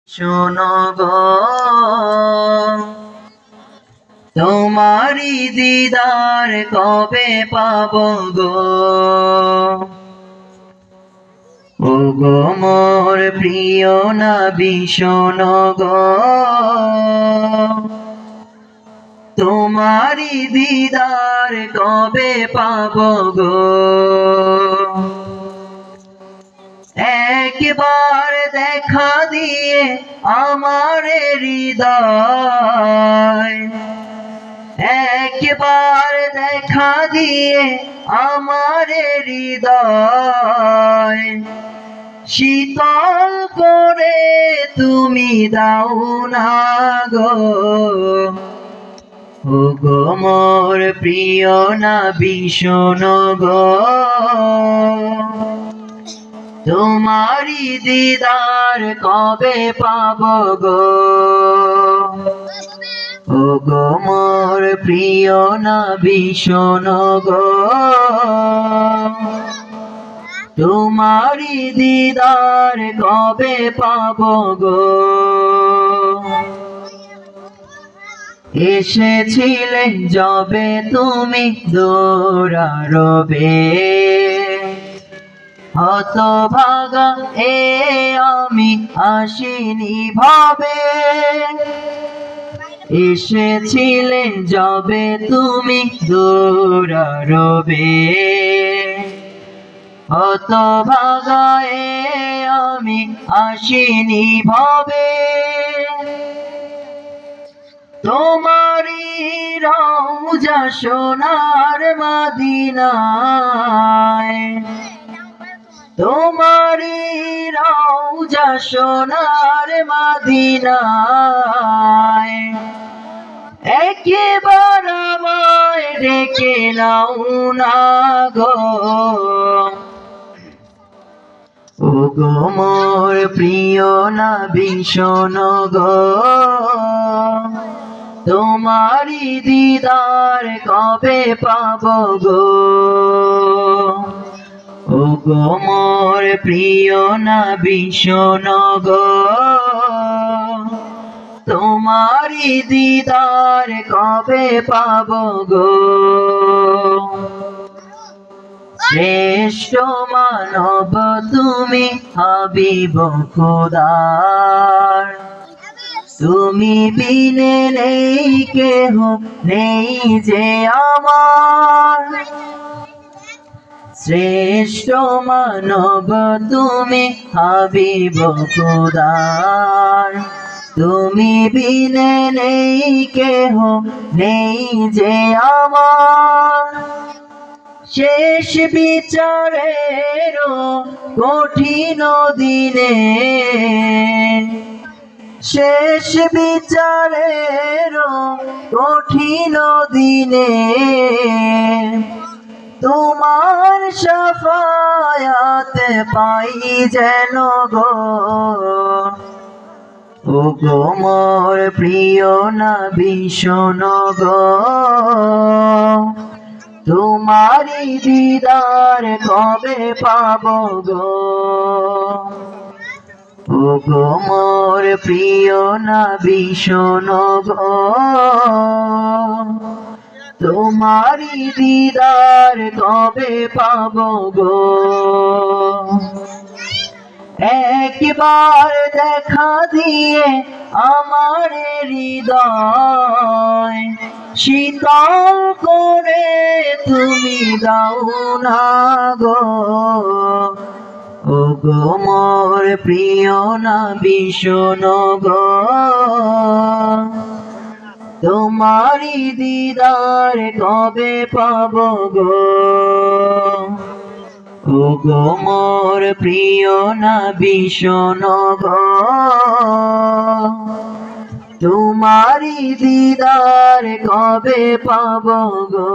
শোনো গো তোমারি দিদার কবে পাবো গো ও গো মোর প্রিয় নবী শোনো গো তোমারি দিদার কবে পাবো গো একবার দেখা দিয়ে আমার হৃদয় একবার দেখা দিয়ে আমার হৃদয় শীতল করে তুমি দাও না গো ও গো মোর প্রিয় নবী শোনো গো তোমারি দিদার কবে পাবো গো ও গো মোর প্রিয় নবী শোনো গো তোমারি দিদার কবে পাবো গো এসেছিলে যবে তুমি দূরারবে হতভাগা এ আমি আসিনি ভাবে এসেছিলে যবে তুমি দূরারবে হতভাগা এ আমি আসিনি ভাবে তোমারি রওজা সোনার মদিনায় তোমারি রওজা সোনার মদিনায় একবার আমায় ডেকে নাও না গো ও গো মোর প্রিয় নবী শোনো গো তোমারি দিদার কবে পাবো গো ও গো মোর প্রিয় নবী শোনো গো তোমারি দিদার কবে পাবো গো শ্রেষ্ঠ মানব তুমি হাবিব খোদার তুমি বিনে নেই কেহ নেই যে আমার শ্রেষ্ঠ মানব তুমি হাবিব খোদার তুমি বিনে নেই কেহ নেই যে আমার শেষ বিচারের কঠিন দিনে শেষ বিচারের কঠিন দিনে তোমার শাফায়াত পাই যেন গো ও গো মোর প্রিয় নবী শোনো গো তোমারি দিদার কবে পাবো গো ও গো মোর প্রিয় নবী শোনো গো তোমারি দিদার কবে পাবো গো একবার দেখা দিয়ে আমার হৃদয় শীতল করে তুমি দাও না গো ও গো মোর প্রিয় নবী শোনো গো তোমারি দিদার কবে পাবো গো ও গো মোর প্রিয় নবী শোনো গো তোমারি দিদার কবে পাবো গো